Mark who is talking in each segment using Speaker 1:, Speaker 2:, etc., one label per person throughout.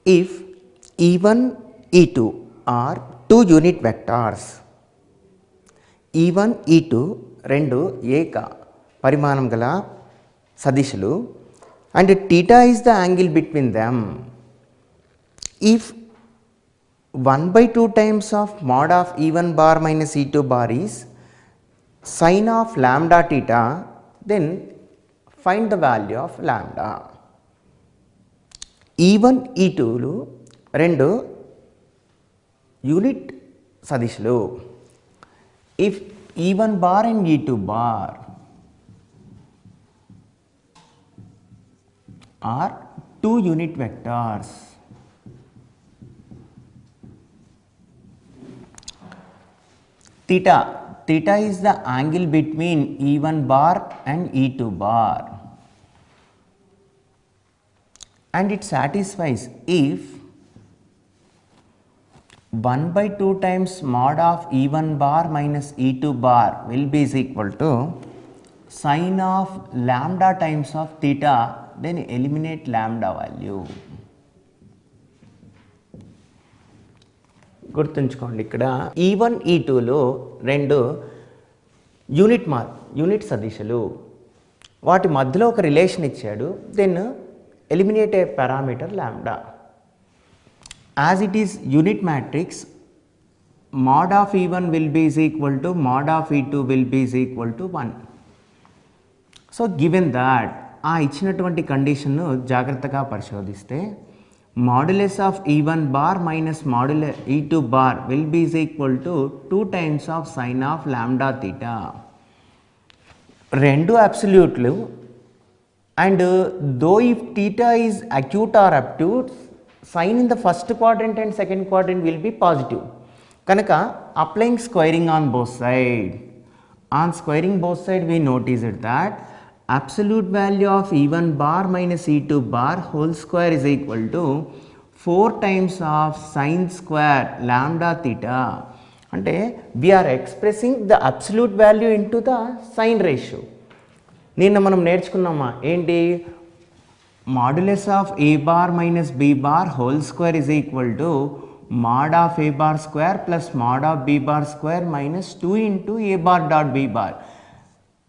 Speaker 1: if E1, E2 are two unit vectors, E1, E2 రెండు ఏక పరిమాణం గల సదిశులు and theta is the angle between them. If 1/2 times of mod of E1 bar minus E2 bar is sin of lambda theta, then find the value of lambda. E1, E2లు రెండు unit సదిశులు. If E1 bar and E2 bar are two unit vectors, theta is the angle between E1 bar and E2 bar, and it satisfies if 1/2 times mod of E1 bar minus E2 bar will be is equal to sin of lambda times of theta, then eliminate lambda value. గుర్తుంచుకోండి, ఇక్కడ E1, E2లో రెండు unit సదిశులు, వాటి మధ్యలో ఒక relation ఇచ్చాడు, then eliminate a parameter lambda. As it is unit matrix, mod of E1 will be is equal to mod of E2 will be is equal to 1. So given that ఆ ఇచ్చినటువంటి కండిషన్ను జాగ్రత్తగా పరిశోధిస్తే modulus of E1 bar minus modulus E2 bar will be is equal to 2 times of sine of lambda theta. రెండు అబ్సల్యూట్లు, and though if theta is acute or obtuse, sine in the first quadrant and second quadrant will be positive. కనుక applying squaring on both side, on squaring both side we noticed that absolute value of E1 bar minus E2 bar whole square is equal to 4 times of sin square lambda theta. అంటే we are expressing the absolute value into the sin ratio. నిన్న మనం నేర్చుకున్నామా ఏంటి, modulus of A bar minus B bar whole square is equal to mod of A bar square plus mod of B bar square minus 2 into A bar dot B bar.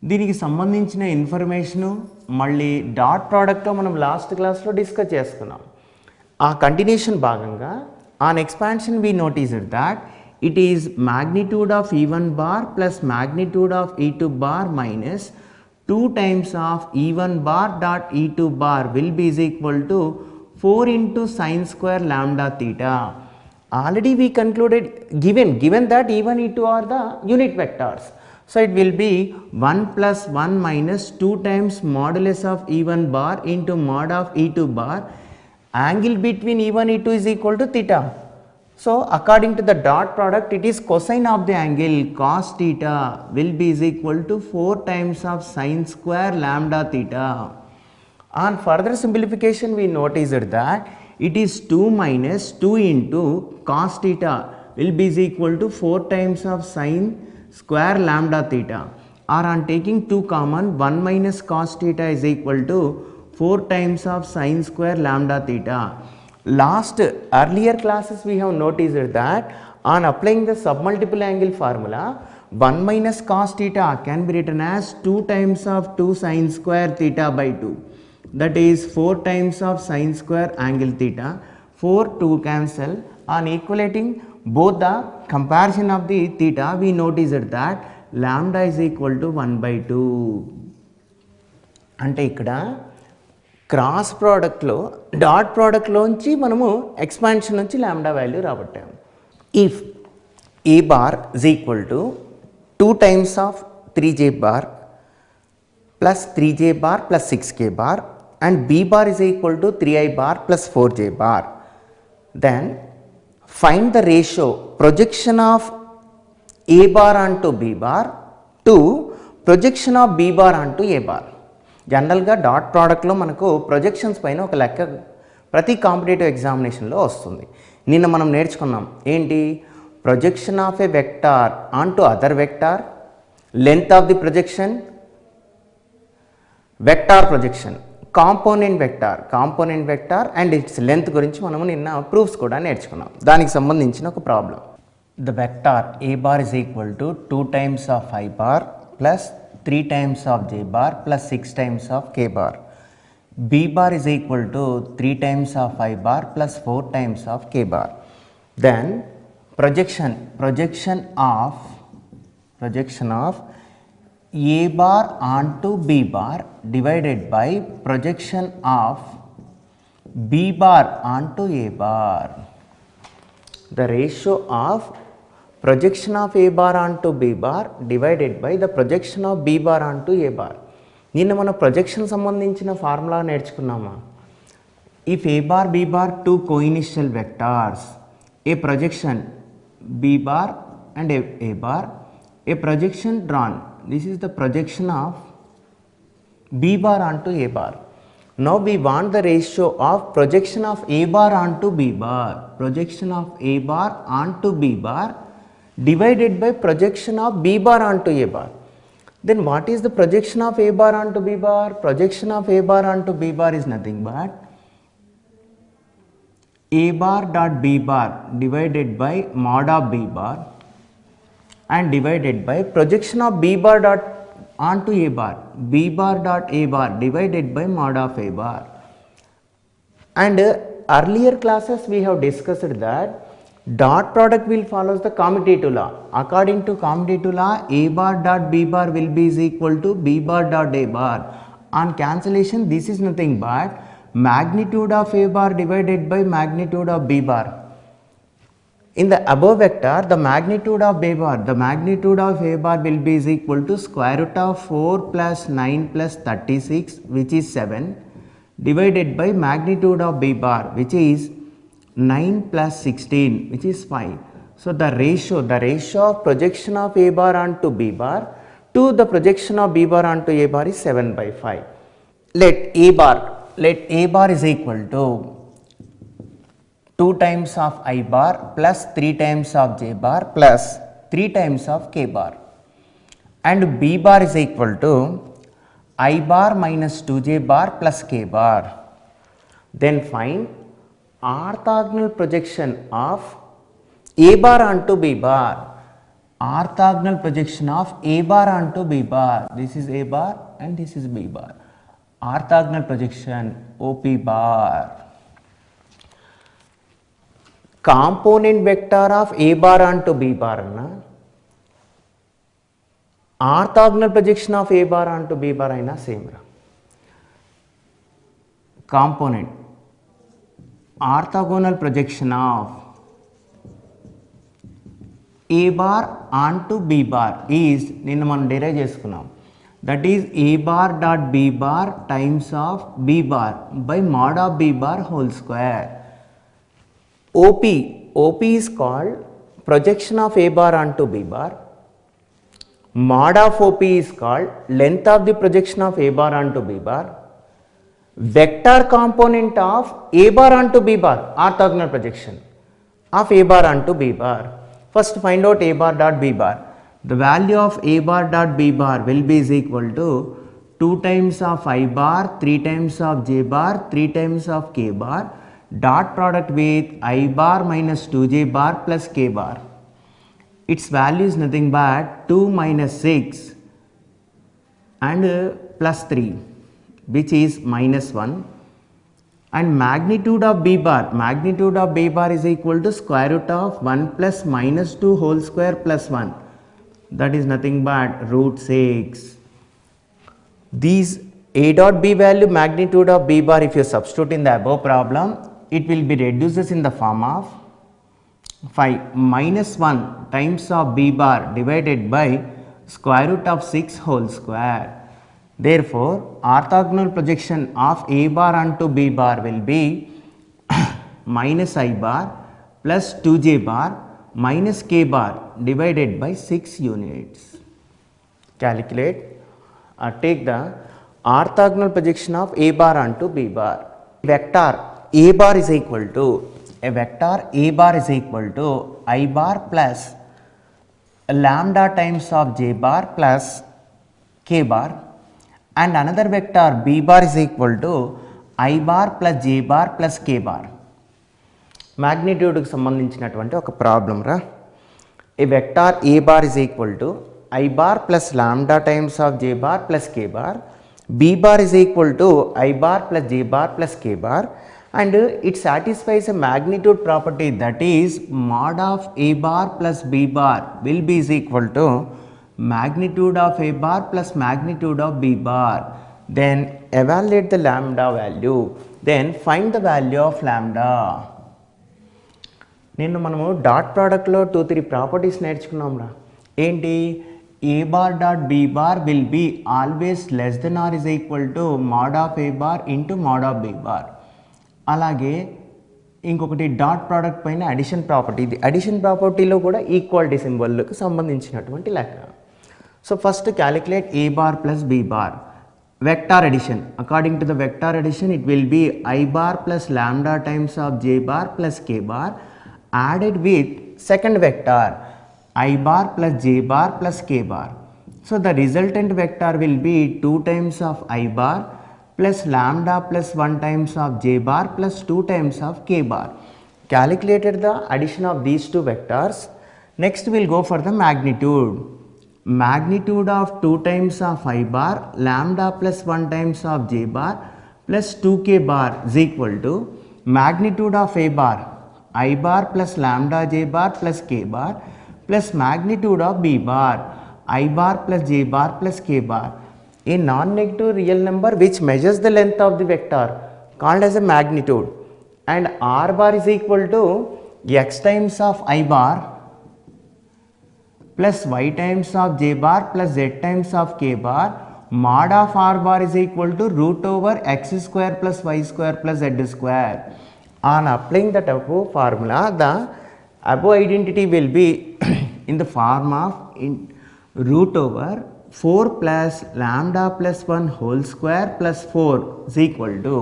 Speaker 1: దీనికి సంబంధించిన information మళ్ళీ dot ప్రోడక్ట్తో మనం last క్లాస్లో discuss చేసుకున్నాం. ఆ continuation భాగంగా on expansion we noticed that it is magnitude of E1 bar plus magnitude of E2 bar minus 2 times of E1 bar dot E2 bar will be is equal to 4 into sin square lambda theta. Already we concluded given that E1 E2 are the unit vectors. So it will be 1 plus 1 minus 2 times modulus of E1 bar into mod of E2 bar. Angle between E1 E2 is equal to theta. So according to the dot product, it is cosine of the angle cos theta will be is equal to 4 times of sin square lambda theta. On further simplification, we noticed that it is 2 minus 2 into cos theta will be is equal to 4 times of sin square lambda theta, or on taking 2 common, 1 minus cos theta is equal to 4 times of sin square lambda theta. Earlier classes we have noticed that on applying the submultiple angle formula, 1 minus cos theta can be written as 2 times of 2 sin square theta by 2, that is 4 times of sin square angle theta. 4 2 cancel. On equalating both the comparison of the theta, we noticed that lambda is equal to 1/2. అంటే ఇక్కడ cross ప్రోడక్ట్లో dot ప్రోడక్ట్లోంచి మనము expansion నుంచి lambda value రాబట్టాము. If A bar is equal to 2 times of 3j bar plus 3j bar plus 6k bar and B bar is equal to 3i bar plus 4j bar, then find the ratio projection of A bar onto B bar to projection of B bar onto A bar. జనరల్గా dot ప్రోడక్ట్లో మనకు projections పైన ఒక లెక్క ప్రతి competitive ఎగ్జామినేషన్లో వస్తుంది. నిన్న మనం నేర్చుకున్నాం ఏంటి, projection of A vector onto other vector, length of the projection, vector projection, component vector and it's length గురించి మనము నిన్న ప్రూఫ్స్ కూడా నేర్చుకున్నాం. దానికి సంబంధించిన ఒక problem. The vector a bar is equal to 2 times of I bar plus 3 times of j bar plus 6 times of k bar. B bar is equal to 3 times of I bar plus 4 times of k bar. Then projection of A bar onto B bar divided by projection of B bar onto A bar. The ratio of projection of A bar onto B bar divided by the projection of B bar onto A bar. నిన్న మనం projection సంబంధించిన formula నేర్చుకున్నామా? If A bar B bar two coinitial vectors, a projection B bar and A bar, a projection drawn, this is the projection of B bar onto A bar. Now we want the ratio of projection of A bar onto B bar, projection of A bar onto B bar divided by projection of B bar onto A bar. Then what is the projection of A bar onto B bar? Projection of A bar onto B bar is nothing but A bar dot B bar divided by mod of B bar and divided by projection of B bar dot onto A bar, B bar dot A bar divided by mod of A bar. And earlier classes we have discussed that dot product will follows the commutative law. According to commutative law, A bar dot B bar will be is equal to B bar dot A bar. On cancellation, this is nothing but magnitude of A bar divided by magnitude of B bar. In the above vector, the magnitude of A bar will be is equal to square root of 4 plus 9 plus 36, which is 7, divided by magnitude of B bar, which is 9 plus 16, which is 5. So the ratio of projection of A bar onto B bar to the projection of B bar onto A bar is 7/5. Let A bar is equal to 2 times of I bar plus 3 times of J bar plus 3 times of K bar, and B bar is equal to I bar minus 2J bar plus K bar. Then find orthogonal projection of A bar onto B bar. Orthogonal projection of A bar onto B bar. This is A bar and this is B bar. Orthogonal projection OP bar. Component vector of A bar onto B bar na orthogonal projection of A bar onto B bar aina same ra. Component orthogonal projection of A bar onto B bar is నిన్న మనం derive చేసుకున్నాం, that is A bar dot B bar times of B bar by mod of B bar whole square. OP is called projection of A bar onto B bar. Mod of OP is called length of the projection of A bar onto B bar. Vector component of A bar onto B bar, orthogonal projection of A bar onto B bar. First find out A bar dot B bar. The value of A bar dot B bar will be is equal to 2 times of I bar, 3 times of J bar, 3 times of K bar, dot product with I bar minus 2J bar plus K bar. Its value is nothing but 2 minus 6 and plus 3, which is minus 1, and magnitude of B bar is equal to square root of 1 plus minus 2 whole square plus 1, that is nothing but root 6. These A dot B value, magnitude of B bar, if you substitute in the above problem, it will be reduces in the form of 5 minus 1 times of B bar divided by square root of 6 whole square. Therefore, orthogonal projection of A bar onto B bar will be minus I bar plus 2J bar minus K bar divided by 6 units. Calculate or take the orthogonal projection of A bar onto B bar. Vector A bar is equal to I bar plus lambda times of J bar plus K bar and another vector b bar is equal to I bar plus j bar plus k bar. మాగ్నిట్యూడ్కి సంబంధించినటువంటి ఒక problem రా. ఏ vector a bar is equal to I bar plus lambda times of j bar plus k bar, b bar is equal to I bar plus j bar plus k bar, and it satisfies a magnitude property, that is mod of a bar plus b bar will be is equal to magnitude of a bar plus magnitude of b bar. Then evaluate the lambda value, then find the value of lambda. నిన్న మనము dot ప్రోడక్ట్లో 2-3 properties నేర్చుకున్నాం రా. ఏంటి? A bar dot B bar will be always less than or is equal to mod of A bar into mod of B bar. అలాగే ఇంకొకటి dot product పైన addition property. ఇది addition ప్రాపర్టీలో కూడా ఈక్వాలిటీ సింబల్కి సంబంధించినటువంటి లెక్క. So first calculate A bar plus B bar. Vector addition, according to the vector addition it will be I bar plus lambda times of j bar plus k bar added with second vector I bar plus j bar plus k bar. So the resultant vector will be 2 times of I bar plus lambda plus 1 times of j bar plus 2 times of k bar. Calculated the addition of these two vectors. Next we will go for the magnitude. Magnitude of 2 times of I bar lambda plus 1 times of j bar plus 2k bar is equal to magnitude of a bar I bar plus lambda j bar plus k bar plus magnitude of b bar I bar plus j bar plus k bar. A non-negative real number which measures the length of the vector called as a magnitude, and r bar is equal to x times of I bar plus y times of j bar plus z times of k bar. Mod of r bar is equal to root over x square plus y square plus z square. On applying the above formula, the above identity will be in the form of root over 4 plus lambda plus 1 whole square plus 4 is equal to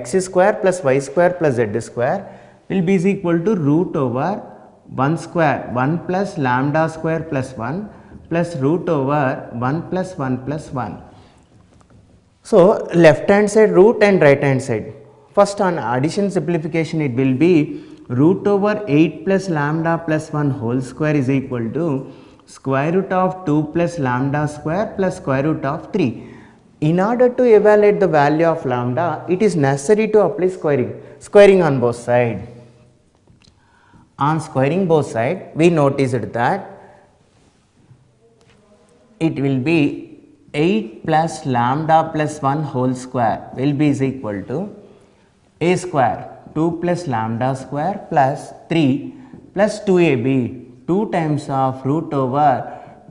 Speaker 1: x square plus y square plus z square will be is equal to root over 1 square 1 plus lambda square plus 1 plus root over 1 plus 1 plus 1. So left hand side root and right hand side. First on addition simplification it will be root over 8 plus lambda plus 1 whole square is equal to square root of 2 plus lambda square plus square root of 3. In order to evaluate the value of lambda, it is necessary to apply squaring on both sides. On squaring both sides, we noticed that it will be 8 plus lambda plus 1 whole square will be is equal to a square 2 plus lambda square plus 3 plus 2ab 2 times of root over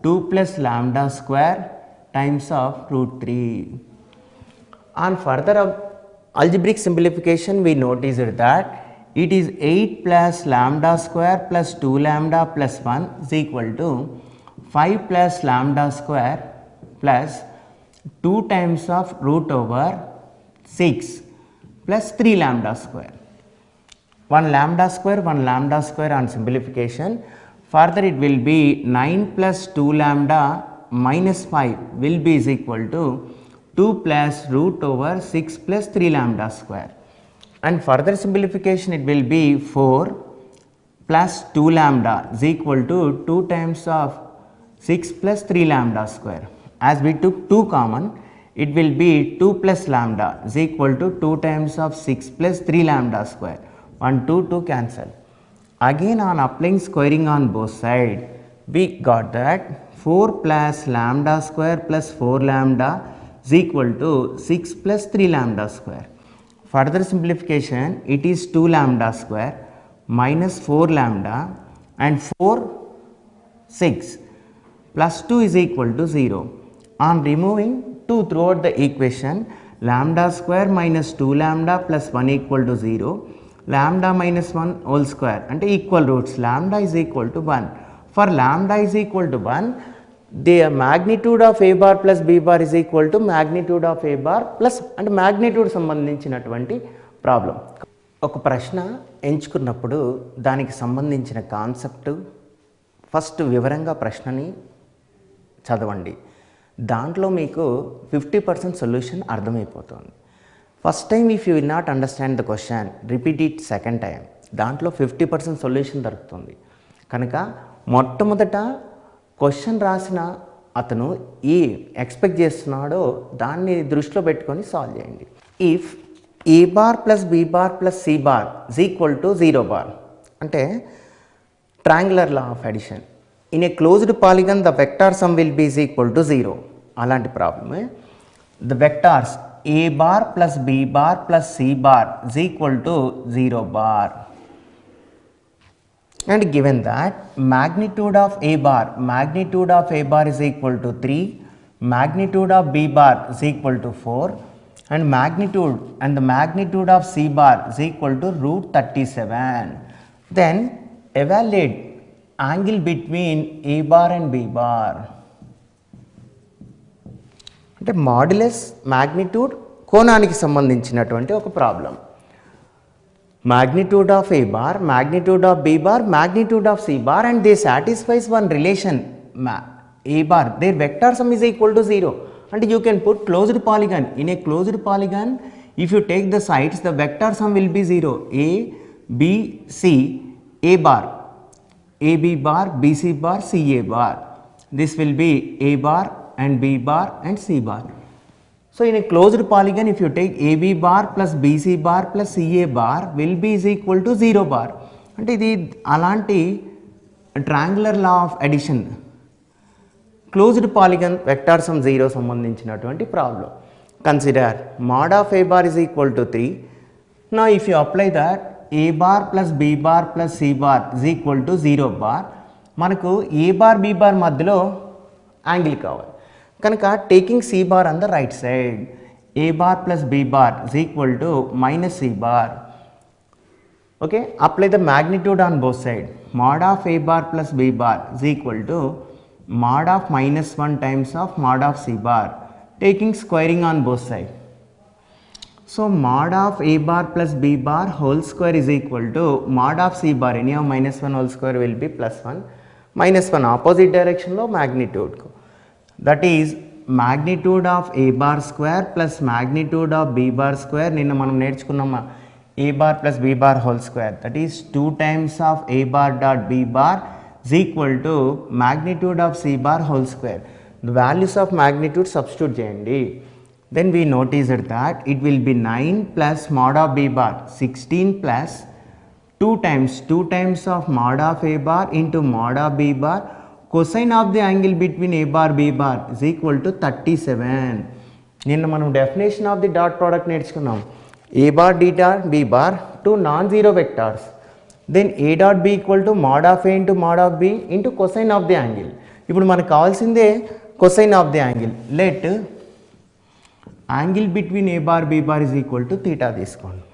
Speaker 1: 2 plus lambda square times of root 3. On further algebraic simplification, we noticed that it is 8 plus lambda square plus 2 lambda plus 1 is equal to 5 plus lambda square plus 2 times of root over 6 plus 3 lambda square. 1 lambda square on simplification. Further it will be 9 plus 2 lambda minus 5 will be is equal to 2 plus root over 6 plus 3 lambda square. And further simplification it will be 4 plus 2 lambda is equal to 2 times of 6 plus 3 lambda square. As we took 2 common, it will be 2 plus lambda is equal to 2 times of 6 plus 3 lambda square. 1, 2, 2 cancel. Again on applying squaring on both sides, we got that 4 plus lambda square plus 4 lambda is equal to 6 plus 3 lambda square. Further simplification, it is 2 lambda square minus 4 lambda and 4 6 plus 2 is equal to 0. On removing 2 throughout the equation, lambda square minus 2 lambda plus 1 equal to 0, lambda minus 1 whole square and equal roots, lambda is equal to 1. For lambda is equal to 1, the magnitude of a bar plus b bar is equal to magnitude of a bar plus and magnitude సంబంధించినటువంటి problem. ఒక ప్రశ్న ఎంచుకున్నప్పుడు దానికి సంబంధించిన concept first వివరంగా ప్రశ్నని చదవండి. దాంట్లో మీకు 50% సొల్యూషన్ అర్థమైపోతుంది. First time if you will not understand the question repeat it second time, దాంట్లో 50% సొల్యూషన్ దొరుకుతుంది. కనుక మొట్టమొదట క్వశ్చన్ రాసిన అతను ఏ ఎక్స్పెక్ట్ చేస్తున్నాడో దాన్ని దృష్టిలో పెట్టుకొని సాల్వ్ చేయండి. If A bar plus B bar plus C bar is equal to 0 bar అంటే triangular law of addition. In a closed polygon the vector sum will be is equal to 0. అలాంటి ప్రాబ్లమే. The vectors A bar plus B bar plus C bar is equal to 0 bar. And given that magnitude of a bar is equal to 3, magnitude of b bar is equal to 4, and the magnitude of c bar is equal to √37. Then evaluate angle between a bar and b bar. అంటే modulus magnitude కోణానికి సంబంధించినటువంటి ఒక problem. Magnitude of a bar, magnitude of b bar, magnitude of c bar, and they satisfies one relation a bar, their vector sum is equal to 0. And you can put closed polygon. In a closed polygon, if you take the sides, the vector sum will be 0. A, B, C, A bar, AB bar, BC bar, CA bar. This will be A bar and B bar and C bar. So in a closed polygon, if you take AB bar plus BC bar plus CA bar will be is equal to 0 bar. అంటే ఇది అలాంటి triangular law of addition closed polygon vector some 0 సంబంధించినటువంటి problem. Consider mod of a bar is equal to 3. Now if you apply that a bar plus b bar plus c bar is equal to 0 bar, మనకు a bar b bar మధ్యలో angle కావాలి కనుక taking c bar on the right side, a bar plus b bar is equal to minus c bar. Okay, apply the magnitude on both sides. Mod of a bar plus b bar is equal to mod of -1 times of mod of c bar, taking squaring on both sides. So mod of a bar plus b bar whole square is equal to mod of c bar, any of -1 whole square will be +1, -1 opposite direction lo magnitude ko, that is magnitude of a bar square plus magnitude of b bar square. నిన్న మనం నేర్చుకున్నామా a bar plus b bar whole square, that is 2 times of a bar dot b bar is equal to magnitude of c bar whole square. The values of magnitude substitute చేయండి. Then we noticed that it will be 9 plus mod of b bar 16 plus 2 times of mod of a bar into mod of b bar. Cosine of the angle between a bar b bar is equal to 37. నిన్న మనం definition of the dot product నేర్చుకున్నాం. a bar d dot b bar two non-zero vectors, then a dot b equal to mod of a into mod of b into cosine of the angle. ఇప్పుడు మనకు కావాల్సిందే cosine of the angle. Let angle between a bar b bar is equal to theta తీసుకోండి.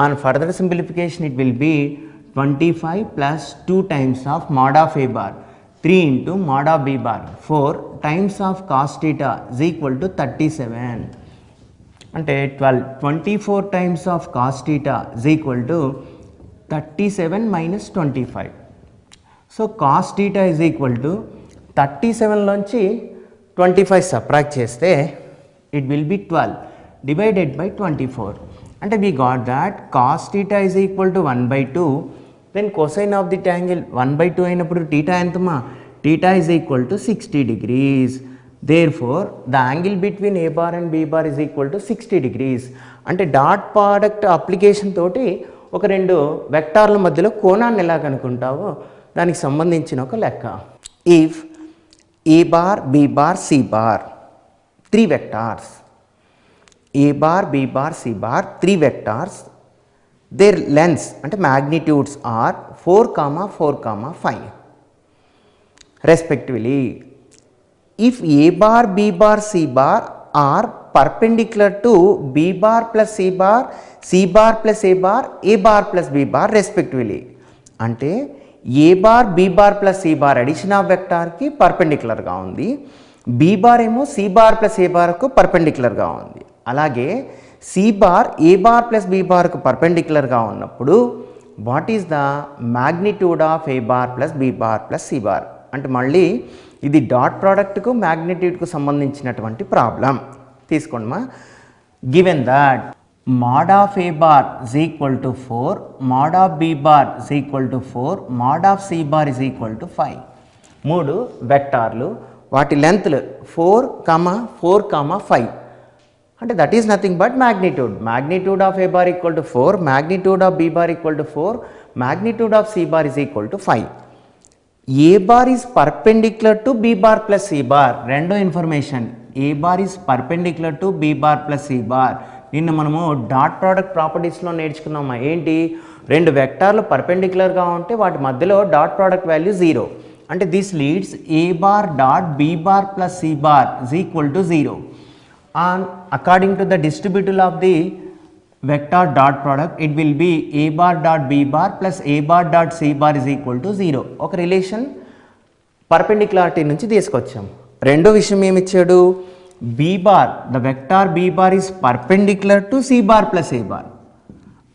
Speaker 1: On further simplification it will be 25 plus 2 times of mod of a bar 3 into mod of b bar 4 times of cos theta is equal to 37. అంటే 24 times of cos theta is equal to 37 minus 25. So cos theta is equal to 37 లోంచి 25 subtract చేస్తే it will be 12 divided by 24. అంటే we got that cos theta is equal to 1/2. Then cosine of the angle 1/2 అయినప్పుడు theta ఎంతమా, theta is equal to 60 degrees. Therefore the angle between a bar and b bar is equal to 60 degrees. అంటే dot product application తోటి ఒక రెండు వెక్టార్ల మధ్యలో కోణాన్ని ఎలా కనుక్కుంటావో దానికి సంబంధించిన ఒక లెక్క. If a bar b bar c bar 3 vectors, a bar b bar c bar 3 vectors, their lengths అంటే magnitudes are 4, 4, 5 respectively. If a bar b bar c bar are perpendicular to b bar plus c bar, c bar plus a bar plus b bar respectively. అంటే a bar b bar plus c bar addition of వెక్టార్కి పర్పెండిక్యులర్గా ఉంది, b bar ఏమో c bar plus a బార్కు పర్పెండిక్యులర్గా ఉంది. అలాగే c bar a bar plus b బార్కు పర్పెండిక్యులర్గా ఉన్నప్పుడు what is the magnitude of a bar plus b bar plus c bar అంటే మళ్ళీ ఇది డాట్ ప్రోడక్ట్కు మ్యాగ్నిట్యూడ్కు సంబంధించినటువంటి ప్రాబ్లం. తీసుకోండి మా. Given that mod of a bar is equal to 4, mod of b bar is equal to 4, mod of c bar is equal to 5. మూడు వెక్టార్లు, వాటి లెంత్లు 4, 4, 5. అంటే that is nothing but magnitude. Magnitude of a bar equal to 4, magnitude of b bar equal to 4, magnitude of c bar is equal to 5. a bar is perpendicular to b bar plus c bar. రెండో information, a bar is perpendicular to b bar plus c bar. నిన్న మనము dot product ప్రాపర్టీస్లో నేర్చుకున్నామా ఏంటి, రెండు వెక్టార్లు పర్పెండిక్యులర్గా ఉంటే వాటి మధ్యలో dot product value 0. అంటే this leads a bar dot b bar plus c bar is equal to 0. And according to the distributive of the vector dot product, it will be a bar dot b bar plus a bar dot c bar is equal to 0. ఒక relation పర్పెండిక్యులారిటీ నుంచి తీసుకొచ్చాం. రెండో విషయం ఏమిచ్చాడు, b bar, the vector b bar is perpendicular to c bar plus a bar.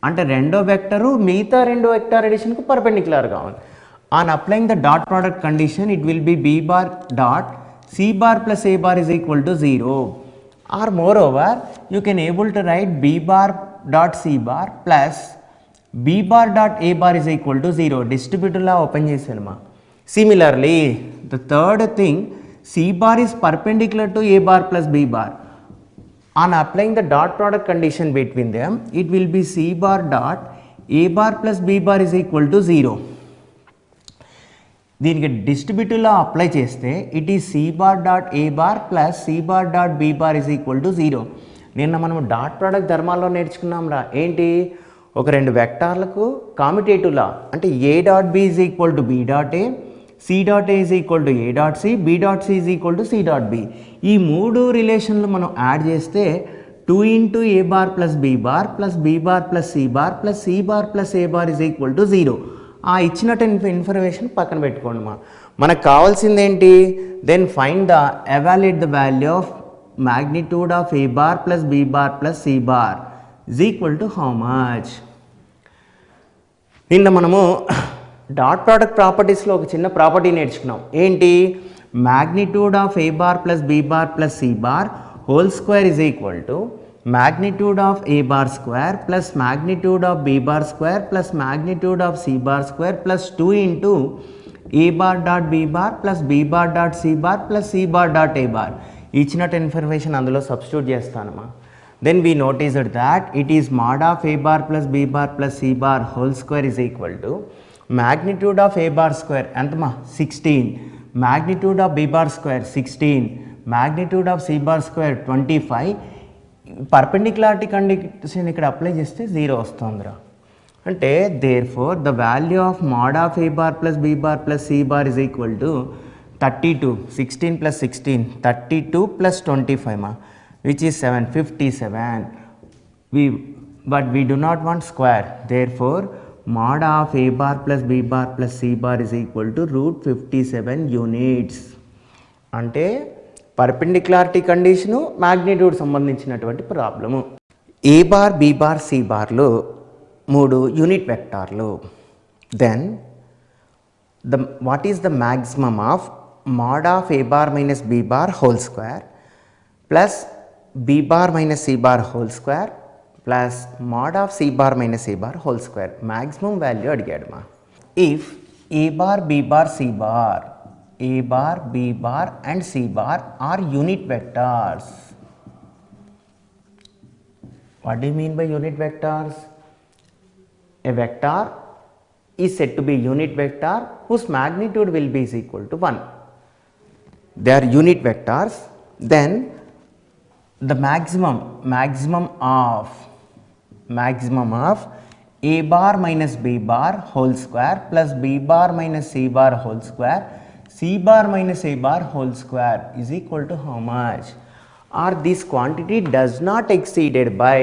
Speaker 1: అంటే రెండో వెక్టరు మిగతా రెండో vector ఎడిషన్కు పర్పెండిక్యులర్గా ఉంది. On applying the dot product condition it will be b bar dot c bar plus a bar is equal to 0. Or moreover, you can able to write b bar dot c bar plus b bar dot a bar is equal to 0. Distributive law open చేశాను మా. Similarly, the third thing, c bar is perpendicular to a bar plus b bar. On applying the dot product condition between them, it will be c bar dot a bar plus b bar is equal to 0. దీనికి distributive లా apply చేస్తే it is c bar dot a bar plus c bar dot b bar is equal to 0. నిన్న మనం dot product ధర్మాల్లో నేర్చుకున్నాం రా. ఏంటి, ఒక రెండు వెక్టార్లకు కామ్యుటేటివ్ లా అంటే a dot b is equal to b dot a, c dot a is equal to a dot c, b dot c is equal to c dot b. ఈ మూడు రిలేషన్లు మనం యాడ్ చేస్తే 2 into a bar plus b bar plus b bar plus c bar plus c bar plus a bar is equal to 0. ఆ ఇచ్చినట్టు information పక్కన పెట్టుకోండి మా. మనకు కావాల్సింది ఏంటి, then find the evaluate the value of magnitude of a bar plus b bar plus c bar is equal to how much. నిన్న మనము డాట్ ప్రోడక్ట్ ప్రాపర్టీస్లో ఒక చిన్న ప్రాపర్టీ నేర్చుకున్నాం. ఏంటి, magnitude of a bar plus b bar plus c bar whole square is equal to magnitude of a bar square plus magnitude of b bar square plus magnitude of c bar square plus 2 into a bar dot b bar plus b bar dot c bar plus c bar dot a bar. ఇచ్చినట్టు information అందులో substitute చేస్తానమ్మా. Then we noticed that it is mod of a bar plus b bar plus c bar whole square is equal to magnitude of a bar square ఎంతమా 16, magnitude of b bar square 16, magnitude of c bar square 25. Perpendicularity condition ఇక్కడ apply చేస్తే 0 వస్తుందిరా. అంటే therefore the value of mod of a bar plus b bar plus c bar is equal to 32, 16 plus 16, 32 plus 25 ma, which is 757. But we do not want square. Therefore, mod of a bar plus b bar plus c bar is equal to root 57 units. అంటే perpendicularity condition magnitude సంబంధించినటువంటి problem. A bar B bar C బార్లు మూడు unit వెక్టార్లు. Then what is the maximum of mod of a bar minus b bar whole square plus b bar minus c bar whole square plus mod of c bar minus a bar whole square. maximum value అడిగాడు మా. if a bar b bar c bar, a bar b bar and c bar are unit vectors. what do you mean by unit vectors? A vector is said to be unit vector whose magnitude will be is equal to 1. They are unit vectors. Then the maximum of a bar minus b bar whole square plus b bar minus c bar whole square, c bar minus a bar whole square is equal to how much? Or this quantity does not exceeded by,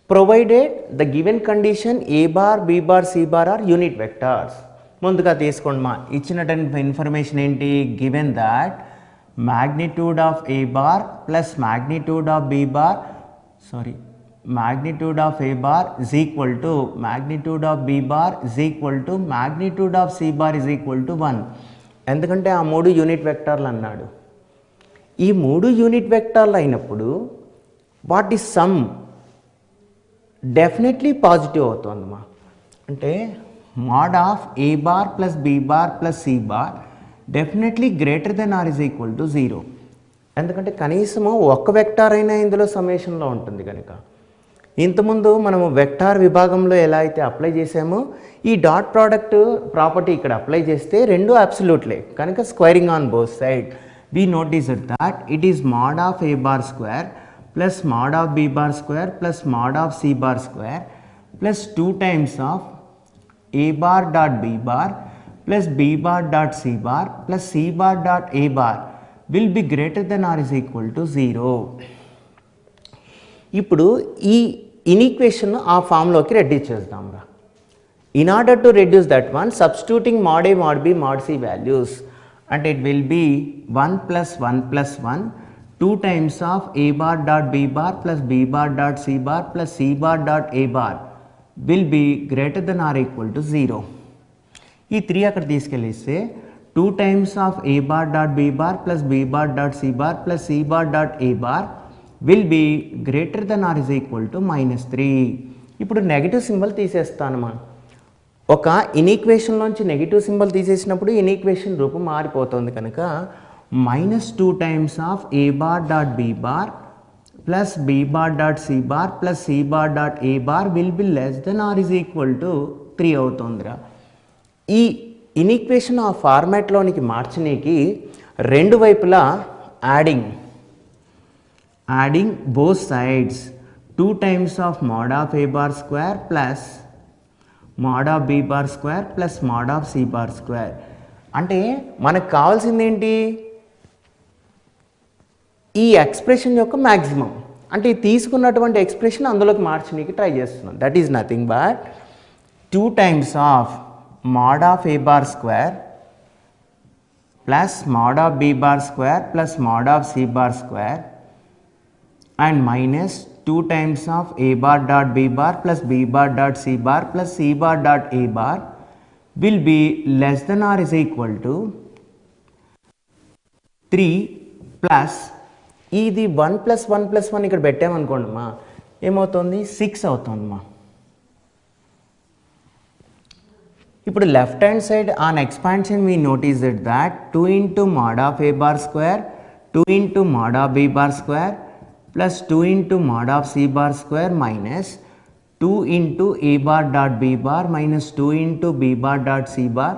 Speaker 1: provided the given condition a bar b bar c bar are unit vectors. ముందుగా తీసుకోండి మా. ఇచ్చినటువంటి information ఏంటి, given that magnitude of a bar plus magnitude of b bar, magnitude of A bar is equal to magnitude of B bar is equal to magnitude of C bar is equal to 1. ఎందుకంటే ఆ మూడు unit వెక్టార్లు అన్నాడు. ఈ మూడు unit వెక్టార్లు అయినప్పుడు వాటి some definitely positive అవుతుందమ్మా. అంటే mod of A bar plus B bar plus C bar definitely greater than or is equal to 0. ఎందుకంటే కనీసము ఒక్క వెక్టార్ అయినా ఇందులో సమ్మేషన్లో ఉంటుంది కనుక. ఇంతకుముందు మనము వెక్టార్ విభాగంలో ఎలా అయితే అప్లై చేసామో ఈ డాట్ ప్రోడక్ట్ ప్రాపర్టీ ఇక్కడ అప్లై చేస్తే రెండు అబ్సల్యూట్లే కనుక squaring on both side we noticed that it is mod of A bar square plus mod of B bar square plus mod of C bar square plus 2 times of A bar dot B bar plus B bar dot C bar plus C bar dot A bar will be greater than or is equal to 0. ఇప్పుడు ఈ ఇన్ఈక్వేషన్ ఆ ఫామ్లోకి reduce చేద్దాం రా. In order to reduce that one, substituting mod A, mod B, mod C values, and it will be 1 plus 1 plus 1 2 times of A bar dot B bar plus B bar dot C bar plus C bar dot A bar will be greater than or equal to 0. ఈ 3 అక్కడ తీసుకెళ్ళిస్తే 2 times of A bar dot B bar plus B bar dot C bar plus C bar dot A bar will be greater than or is equal to -3. ఇప్పుడు negative symbol తీసేస్తానమ్మా. ఒక ఇన్ఈక్వేషన్లోంచి negative symbol తీసేసినప్పుడు ఇన్ఈక్వేషన్ రూపం మారిపోతుంది కనుక -2 times of A bar dot B bar plus B bar dot C bar plus C bar dot A bar will be less than or is equal to 3 అవుతుందిరా. ఈ ఇన్ఈక్వేషన్ ఆ ఫార్మాట్లోనికి మార్చనీకి రెండు వైపులా adding both sides 2 times of mod of A bar square plus mod of B bar square plus mod of C bar square. అంటే మనకు కావాల్సింది ఏంటి, ఈ ఎక్స్ప్రెషన్ యొక్క మ్యాక్సిమం. అంటే తీసుకున్నటువంటి ఎక్స్ప్రెషన్ అందులోకి మార్చడానికి ట్రై చేస్తున్నాం. That is nothing but 2 times of mod of A bar square plus mod of B bar square plus mod of C bar square and minus 2 times of A bar dot B bar plus B bar dot C bar plus C bar dot A bar will be less than or is equal to 3 plus ఇది 1 plus 1 plus 1 ఇక్కడ పెట్టామనుకోండి మా ఏమవుతుంది 6 అవుతుందమ్మా. ఇప్పుడు left hand side on expansion we noticed that 2 into mod of A bar square 2 into mod of B bar square plus 2 into mod of C bar square minus 2 into A bar dot B bar minus 2 into B bar dot C bar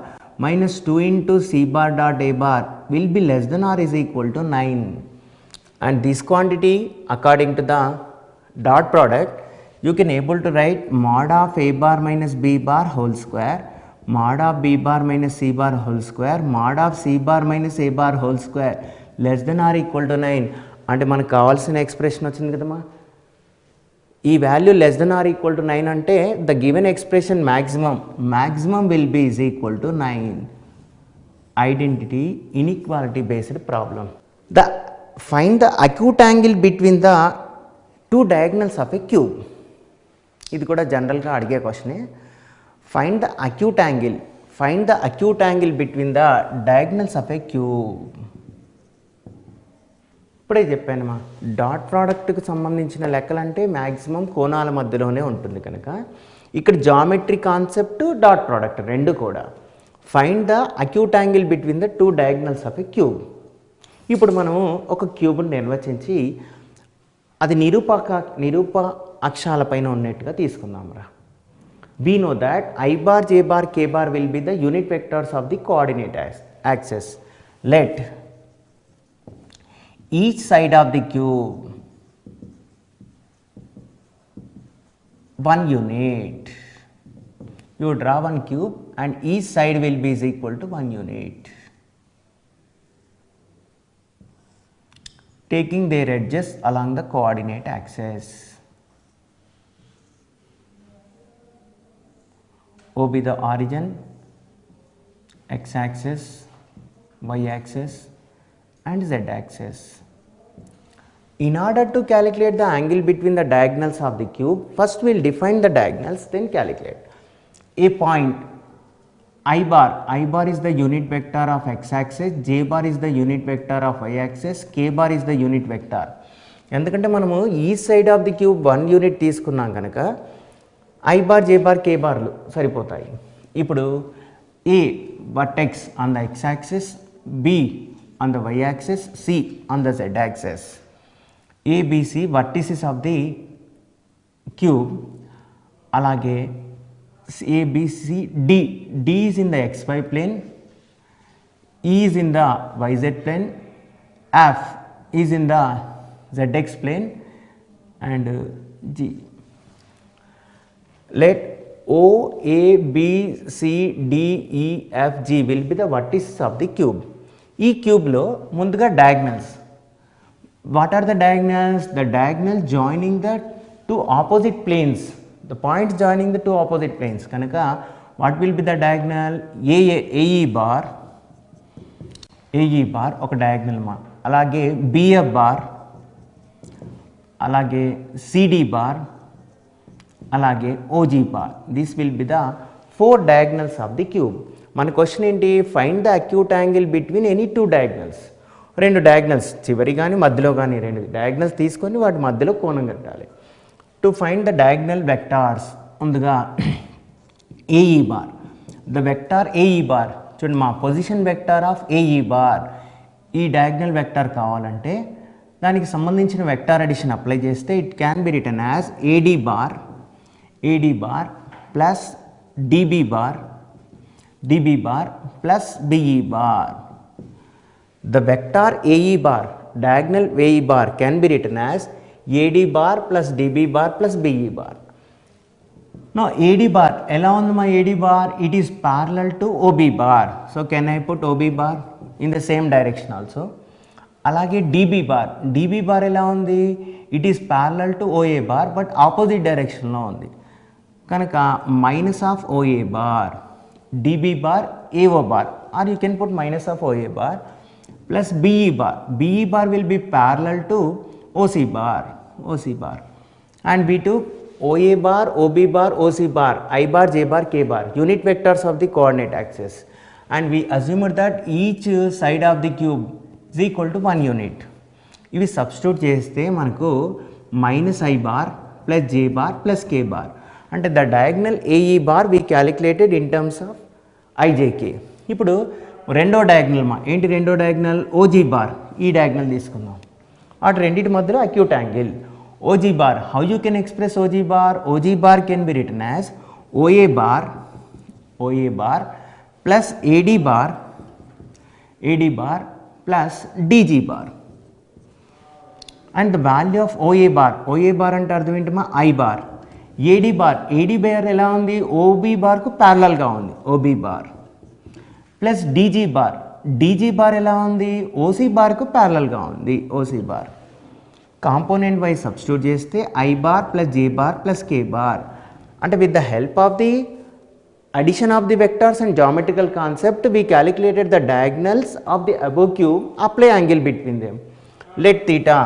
Speaker 1: minus 2 into C bar dot A bar will be less than or is equal to 9. And this quantity according to the dot product you can able to write mod of A bar minus B bar whole square mod of B bar minus C bar whole square mod of C bar minus A bar whole square less than or equal to 9. అంటే మనకు కావాల్సిన expression వచ్చింది కదమ్మా. ఈ value less than or equal to 9 అంటే the given expression maximum will be is equal to 9. Identity inequality based problem. Find the acute angle between the 2 diagonals of a cube. ఇది కూడా జనరల్గా అడిగే క్వశ్చనే. Find the acute angle between the diagonals of a cube. ఇప్పుడే చెప్పానమ్మా, dot ప్రోడక్ట్కి సంబంధించిన లెక్కలంటే maximum కోణాల మధ్యలోనే ఉంటుంది కనుక ఇక్కడ జామెట్రీ కాన్సెప్ట్ డాట్ ప్రోడక్ట్ రెండు కూడా. Find the acute angle between the 2 diagonals of a cube. ఇప్పుడు మనము ఒక క్యూబ్ని నిర్వచించి అది నిరూప అక్షాలపైన ఉన్నట్టుగా తీసుకుందాంరా. we know that I bar, J bar, K bar will be the unit vectors of the coordinate axis. Let each side of the cube 1 unit. You draw one cube and each side will be is equal to 1 unit. Taking their edges along the coordinate axis. O be the origin, x axis, y axis and z axis. In order to calculate the angle between the diagonals of the cube, first we will define the diagonals, then calculate. A point I bar is the unit vector of x axis, j bar is the unit vector of y axis, k bar is the unit vector. ఎందుకంటే మనము ఈ side of the cube 1 unit తీసుకున్నాం కనుక i bar j bar k బార్లు సరిపోతాయి. ఇప్పుడు A vertex on the x axis, B on the y axis, C on the z axis. ABC vertices of the cube. అలాగే ABC D, D is in the xy plane, E is in the yz plane, F is in the zx plane, and G. Let O, A, B, C, D, E, F, G will be the vertices of the cube. ఈ క్యూబ్లో ముందుగా diagonals. What are the diagonals? The diagonal joining the two opposite planes, the points joining the two opposite planes కనుక what will be the diagonal? AE bar ఒక diagonal మా, అలాగే BF bar, అలాగే CD bar, అలాగే OG bar. This will be the 4 diagonals of the cube. మన question ఏంటి? Find the acute angle between any 2 diagonals. 2 diagonals చివరి కానీ మధ్యలో కానీ 2 డయాగ్నల్స్ తీసుకొని వాటి మధ్యలో కోణం కట్టాలి. To find the diagonal vectors ముందుగా AE bar, the vector AE bar చూడండి, మా position vector of AE bar. ఈ డయాగ్నల్ వెక్టార్ కావాలంటే దానికి సంబంధించిన వెక్టార్ అడిషన్ అప్లై చేస్తే it can be written as AD bar plus DB bar plus BE bar. The vector AE bar, diagonal AE bar can be written as AD bar plus DB bar plus BE bar. Now AD bar, ఎలా ఉంది మా AD bar? It is parallel to OB bar. So can I put OB bar in the same direction also? అలాగే DB bar ఎలా ఉంది? It is parallel to OA bar but opposite direction లో ఉంది కనుక minus of OA bar, DB bar, AO bar, or you can put minus of OA bar plus BE bar will be parallel to OC bar, and we took OA bar, OB bar, OC bar, I bar, J bar, K bar, unit vectors of the coordinate axis, and we assumed that each side of the cube is equal to 1 unit. ఇవి substitute చేస్తే మనకు minus I bar plus J bar plus K bar, అంటే the diagonal AE bar we calculated in terms of IJK. ఇప్పుడు రెండో diagonal మా ఏంటి? రెండో diagonal OG bar. ఈ డయాగ్నల్ తీసుకుందాం. అటు రెండింటి మధ్యలో acute angle OG bar. How you can express OG bar? OG bar can be written as OA bar plus AD bar plus DG bar. And the value of OA bar అంటే అర్థం ఏంటి మా? I bar. AD bar ఎలా ఉంది? OB bar కు parallel గా ఉంది, OB bar plus DG bar ఎలా ఉంది? OC bar కు ప్యారలల్ గా ఉంది, OC bar. Component wise substitute చేస్తే I bar plus J bar plus K bar, అంటే with the help of the addition of the vectors and geometrical concept we calculated the diagonals of the above cube. Apply angle between them. Let theta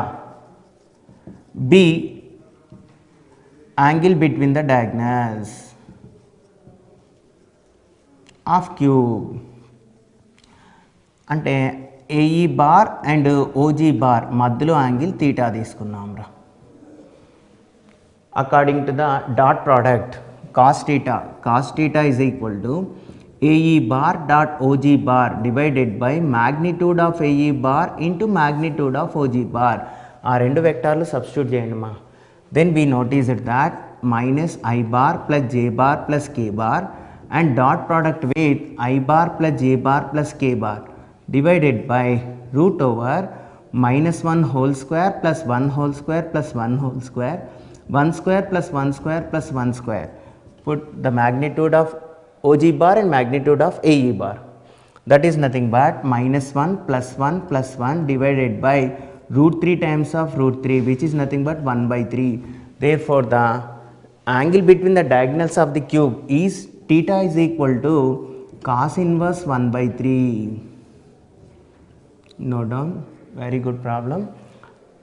Speaker 1: be angle between the diagonals of cube. అంటే AE bar and OG bar మధ్యలో angle theta తీసుకున్నాం రా. According to the dot product cos theta is equal to AE bar dot OG bar divided by magnitude of AE bar into magnitude of OG bar. ఆ రెండు వెక్టార్లు substitute చేయండి మా. Then we noticed that minus I bar plus J bar plus K bar and dot product with I bar plus J bar plus K bar divided by root over minus 1 whole square plus 1 whole square plus 1 whole square, 1 square plus 1 square plus 1 square. Put the magnitude of OG bar and magnitude of AE bar. That is nothing but minus 1 plus 1 divided by root 3 times of root 3, which is nothing but 1 by 3. Therefore, the angle between the diagonals of the cube is theta is equal to cos inverse 1 by 3. Note down, very good problem.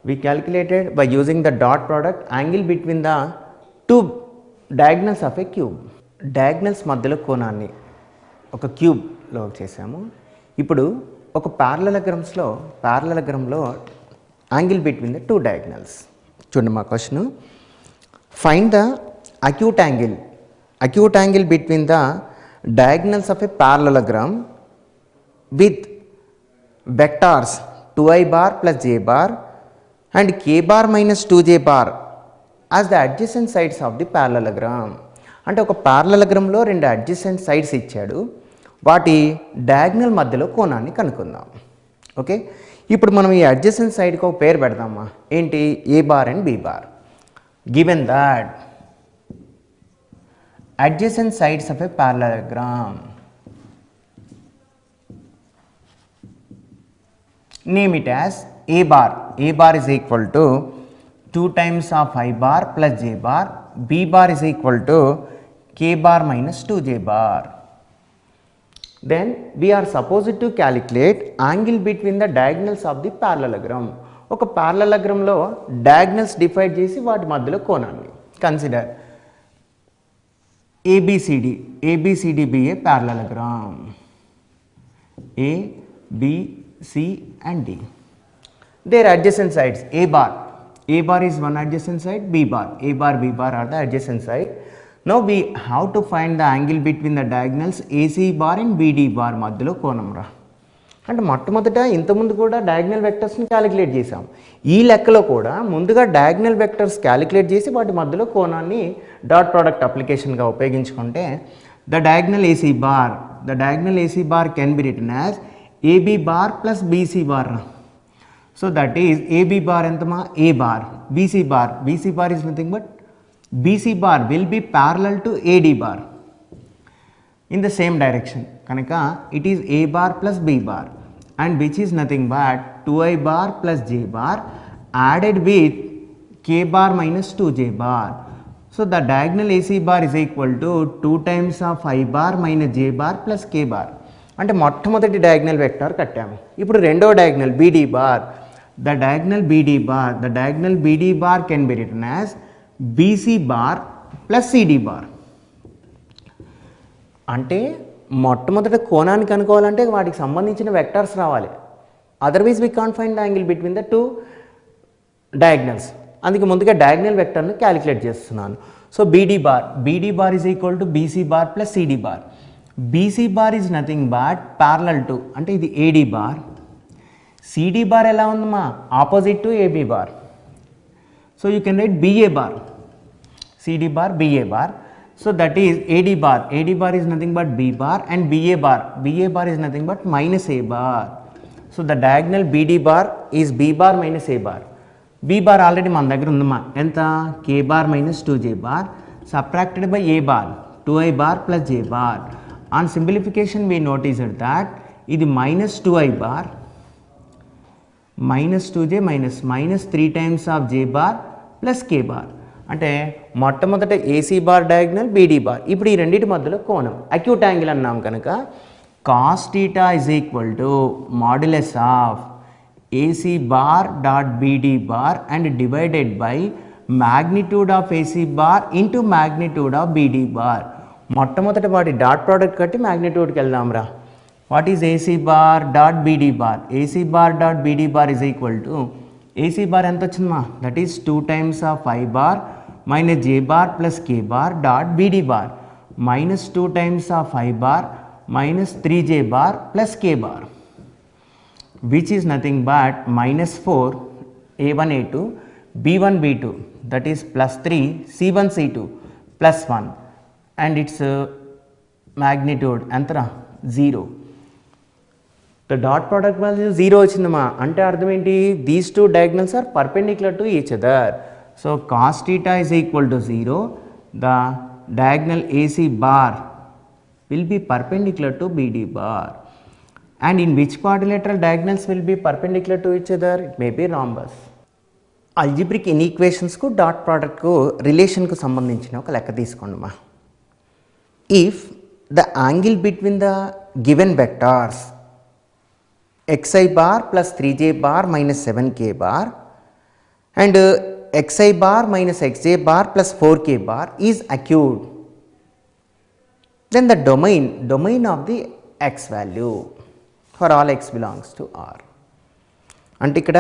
Speaker 1: we calculated by using the dot product angle between the two diagonals of a cube. Diagonals మధ్యలో కోణాన్ని ఒక క్యూబ్లో చేసాము. ఇప్పుడు ఒక ప్యారలగ్రామ్లో angle between the two diagonals. చూడండి మా question, find the acute angle between the diagonals of a parallelogram with vectors 2i bar plus j bar and k bar minus 2j bar as the adjacent sides of the parallelogram. అంటే ఒక ప్యారలగ్రామ్లో రెండు adjacent sides ఇచ్చాడు, వాటి diagonal మధ్యలో కోణాన్ని కనుక్కుందాం. Okay, ఇప్పుడు మనం ఈ అడ్జసెంట్ సైడ్కి ఒక పేరు పెడదామా, ఏంటి, A bar and B bar. Given that adjacent sides of a parallelogram, name it as a bar. A bar is equal to 2 times of I bar plus j bar. B bar is equal to k bar minus 2j bar. Then we are supposed to calculate angle between the diagonals of the parallelogram. ఒక parallelogramలో diagonals divide చేసి వాటి మధ్యలో కోణాన్ని consider. ABCD be a parallelogram. A, B, C and D. Their adjacent sides, A bar is one adjacent side, B bar are the adjacent side. Now we have to find the angle between the diagonals AC bar and BD bar మధ్యలో కోణం రా. అంటే మొట్టమొదట ఇంతకుముందు కూడా diagonal వెక్టర్స్ని calculate చేసాం. ఈ లెక్కలో కూడా ముందుగా డయాగ్నల్ వెక్టర్స్ క్యాలిక్యులేట్ చేసి వాటి మధ్యలో కోణాన్ని డాట్ ప్రోడక్ట్ అప్లికేషన్గా ఉపయోగించుకుంటే the diagonal AC bar can be written as AB bar plus BC bar. So that is AB bar ఎంతమా, A bar, BC bar is nothing but BC bar will be parallel to AD bar in the same direction. Kanaka it is A bar plus B bar and which is nothing but 2I bar plus j bar added with k bar minus 2j bar. So the diagonal AC bar is equal to 2 times of I bar minus j bar plus k bar. అంటే మొట్టమొదటి diagonal vector కట్టాము. ఇప్పుడు రెండో diagonal BD bar, the diagonal BD bar can be written as BC bar plus CD bar. అంటే మొట్టమొదట కోణాన్ని కనుక్కోవాలంటే వాటికి సంబంధించిన వెక్టర్స్ రావాలి, otherwise we can't find the angle between the two diagonals. అందుకే ముందుగా డయాగ్నల్ వెక్టర్ని క్యాలిక్యులేట్ చేస్తున్నాను. So BD bar is equal to BC bar plus CD bar. BC bar is nothing but parallel to, అంటే ఇది AD bar. CD bar ఎలా ఉందమ్మా, opposite to AB bar. So you can write BA bar, CD bar, BA bar. So that is AD bar is nothing but B bar and BA bar is nothing but minus A bar. So the diagonal BD bar is B bar minus A bar. B bar already మన దగ్గర ఉందమ్మా, ఎంత, K bar minus 2J bar subtracted by A bar 2I bar plus J bar. On simplification we noticed that ఇది minus 2I bar minus 2J minus 3 times of J bar plus K bar. అంటే మొట్టమొదట AC bar diagonal BD bar. ఇప్పుడు ఈ రెండింటి మధ్యలో కోణం acute angle అన్నాం కనుక cos theta is equal to modulus of AC bar dot BD bar and divided by magnitude of AC bar into magnitude of BD bar. మొట్టమొదట వాటి dot product కట్టి మ్యాగ్నిట్యూడ్కి వెళ్దాం రా. What is AC bar dot BD bar? AC bar dot BD bar is equal to AC bar ఎంత వచ్చిందమ్మా, that is 2 times of I bar minus J bar plus K bar dot BD bar minus 2 times of I bar minus 3J bar plus K bar, which is nothing but minus 4 A1 A2 B1 B2, that is plus 3 C1 C2 plus 1 and its magnitude ఎంతరా, 0. The dot product value 0 వచ్చిందమ్మా, అంటే అర్థం ఏంటి, these two diagonals are perpendicular to each other. So cos theta is equal to 0, the diagonal AC bar will be perpendicular to BD bar. And in which quadrilateral diagonals will be perpendicular to each other? It may be rhombus. Algebraic inequations ku dot product ku relation ku సంబంధించిన ఒక లెక్క తీసుకోండిమా. If the angle between the given vectors xi bar plus 3j bar minus 7k bar and xi bar minus xj bar plus 4k bar is acute, then the domain of the x value for all x belongs to R. అంటే ఇక్కడ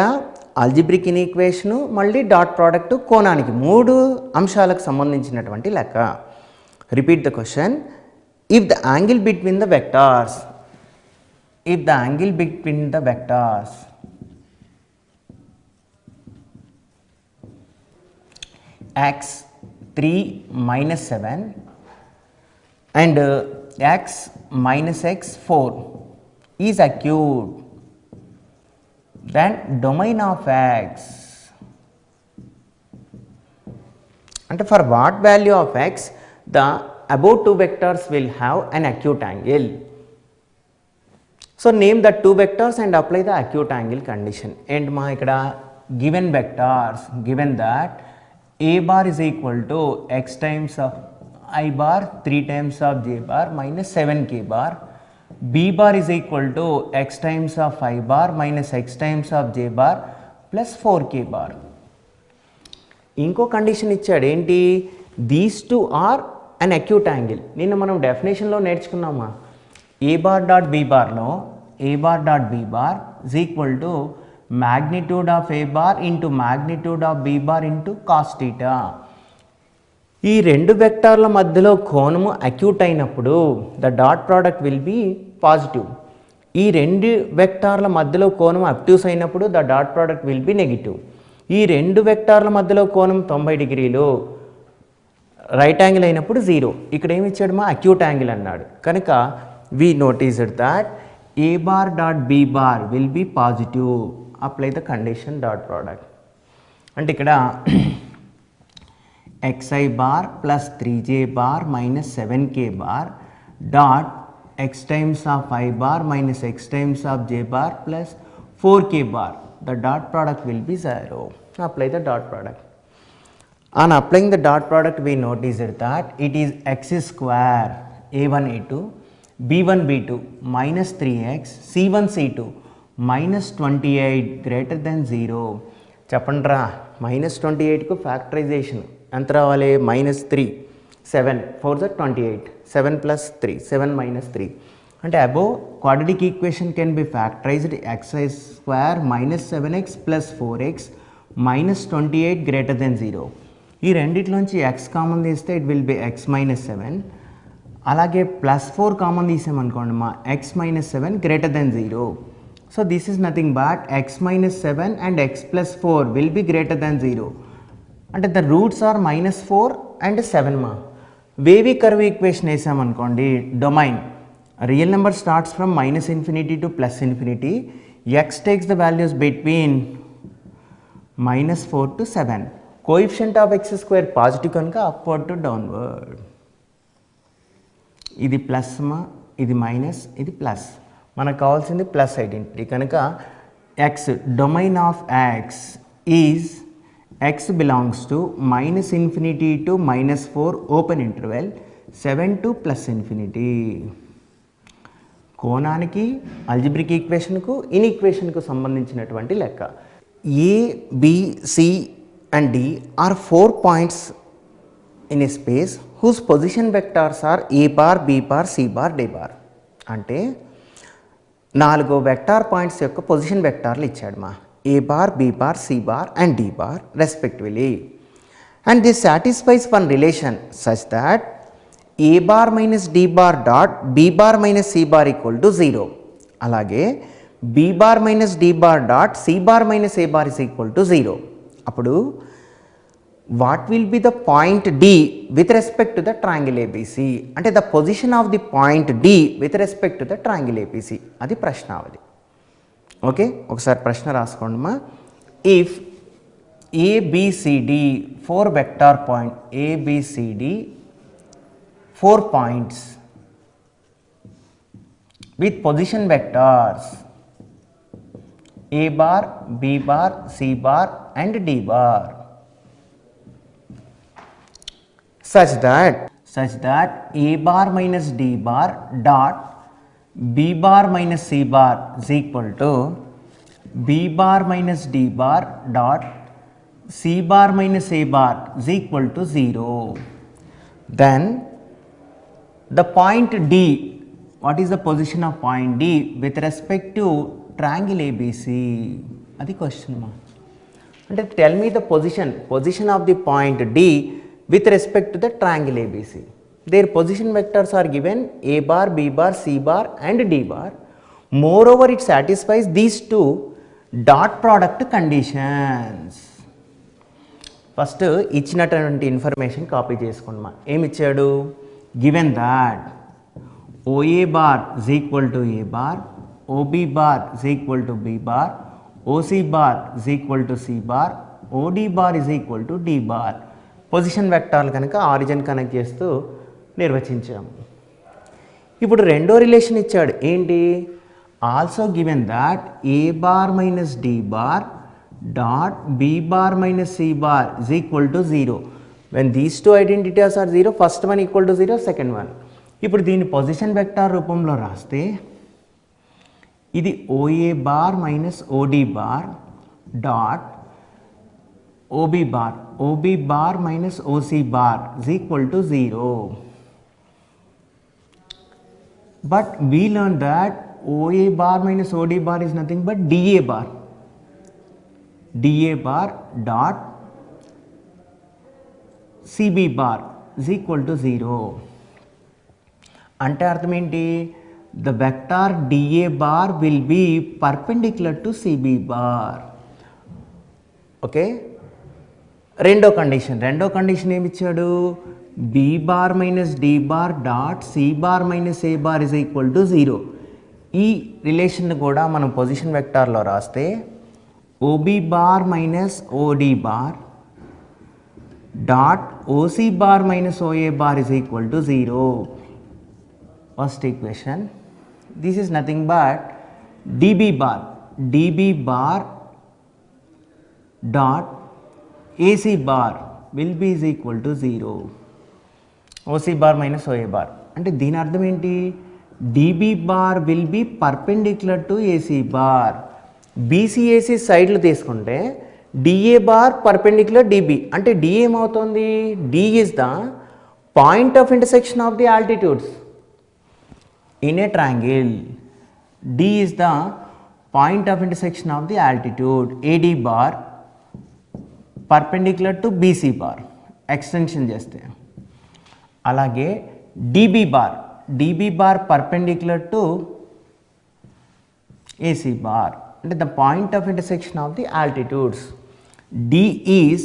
Speaker 1: algebraic ఇన్ఈక్వేషన్ మళ్ళీ dot product కోణానికి 3 అంశాలకు సంబంధించినటువంటి లెక్క. Repeat the question. If the angle between the vectors x 3 minus 7 and x minus x 4 is acute, then domain of x, and for what value of x the above two vectors will have an acute angle. So name the two vectors and apply the acute angle condition. And ma ikkada given vectors, given that a bar is equal to x times of I bar 3 times of j bar minus 7k bar, b bar is equal to x times of I bar minus x times of j bar plus 4k bar. ఇంకో condition ఇచ్చాడు ఏంటి, these two are an acute angle. నిన్న మనం డెఫినేషన్లో నేర్చుకున్నామా, A bar dot B బార్లో A bar dot B bar is equal to magnitude of a bar into magnitude of b bar into cos theta. ఈ రెండు వెక్టార్ల మధ్యలో కోణము అక్యూట్ అయినప్పుడు the dot product will be positive. ఈ రెండు వెక్టార్ల మధ్యలో కోణం obtuse అయినప్పుడు the dot product will be negative. ఈ రెండు వెక్టార్ల మధ్యలో కోణం 90 డిగ్రీలు రైట్ యాంగిల్ అయినప్పుడు 0. ఇక్కడ ఏమి ఇచ్చాడు మా అక్యూట్ యాంగిల్ అన్నాడు కనుక we noticed that A bar dot B bar will be positive. Apply the condition dot product. అంటే ఇక్కడ xi bar plus 3j bar minus 7k bar dot x times of I bar minus x times of j bar plus 4k bar. The dot product will be 0. Apply the dot product. On applying the dot product, we noticed that it is x square a1 a2 b1 b2 minus 3x c1 c2 minus 28 greater than 0. చెప్పండ్రా -28కు factorisation ఎంత రావాలి, -3 7 4 28 7 plus 3 7 minus 3. అంటే above quadratic equation can be factorized xi square minus 7x plus 4x minus 28 greater than 0. ఈ రెండిట్లోంచి x common తీస్తే it will be x minus 7. అలాగే +4 common తీసామనుకోండి మా x minus 7 greater than 0. So this is nothing but x minus 7 and x plus 4 will be greater than 0. And the roots are -4 and 7 ma. Wavy curve equation వేసామనుకోండి, domain real number starts from -infinity to +infinity. x takes the values between -4 to 7. Coefficient of x square positive కనుక upward to downward. ఇది plus మా, ఇది minus, ఇది plus. మనకు కావాల్సింది plus identity కనుక x domain of x is x belongs to -infinity to -4 open interval 7 to +infinity. కోణానికి algebraic ఈక్వేషన్కు ఇన్ఈక్వేషన్కు సంబంధించినటువంటి లెక్క. A B C and D are 4 points in a space whose position vectors are A bar B bar C bar D bar. అంటే 4 vector points యొక్క position వెక్టార్లు ఇచ్చాడు మా, A bar B bar C bar and D bar respectively. And this satisfies one relation such that A bar minus D bar dot B bar minus C bar equal to 0. అలాగే B bar minus D bar dot C bar minus A bar is equal to 0. అప్పుడు what will be the point D with respect to the triangle ABC. అంటే the position of the point D with respect to the triangle ABC. అది ప్రశ్నావళి. Okay, ఒకసారి ప్రశ్న రాసుకోండి మా. If ABCD 4 vector point, ABCD 4 points with position vectors A bar B bar C bar and D bar such that a bar minus d bar dot b bar minus c bar is equal to b bar minus d bar dot C bar minus A bar is equal to 0. Then the point D, what is the position of point D with respect to triangle ABC? That's the question mark. And tell me the position of the point D with respect to the triangle ABC. Their position vectors are given A bar, B bar, C bar and D bar. Moreover, it satisfies these two dot product conditions. First, ఇచ్చినటువంటి information copy చేసుకున్నాం. ఏమి ఇచ్చాడు? Given that OA bar is equal to A bar, OB bar is equal to B bar, OC bar is equal to C bar, OD bar is equal to D bar. Position వెక్టార్లు కనుక origin connect చేస్తూ నిర్వచించాము. ఇప్పుడు రెండో relation ఇచ్చాడు ఏంటి? Also given that A bar minus D bar dot B bar minus C bar is equal to 0. When these two identities are 0, first one equal to 0, second one. ఇప్పుడు దీన్ని position vector రూపంలో రాస్తే ఇది OA bar minus OD bar dot OB bar minus OC bar is equal to 0. But we learned that OA bar minus OD bar is nothing but DA bar dot CB bar is equal to 0. అంటే అర్థం ఏంటి? The vector DA bar will be perpendicular to CB bar. Okay, రెండో condition ఏమి ఇచ్చాడు? B bar minus D bar dot C bar minus A bar is equal to 0. ఈ relation కూడా మనం position వెక్టార్లో రాస్తే OB bar minus OD bar dot OC bar minus OA bar is equal to 0. First equation. This is nothing but DB bar dot AC bar will be is equal to 0. OC bar minus OA bar. అంటే దీని అర్థం ఏంటి? DB bar will be perpendicular to AC bar. BCAC సైడ్లు తీసుకుంటే DA bar perpendicular DB. అంటే D ఏమవుతుంది? D is the point of intersection of the altitudes in a triangle. D is the point of intersection of the altitude. AD bar perpendicular to BC bar. Extension చేస్తే అలాగే DB bar perpendicular to AC bar. అంటే the point of intersection of the altitudes. D is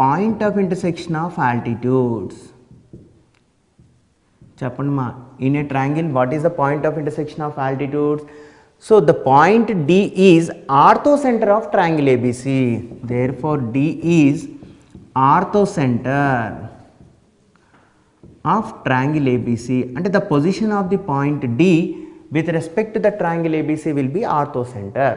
Speaker 1: point of intersection of altitudes. చెప్పండి మా, in a triangle what is the point of intersection of altitudes? So the point D is orthocenter of triangle ABC. Therefore D is orthocenter of triangle ABC. అంటే the position of the point D with respect to the triangle ABC will be orthocenter.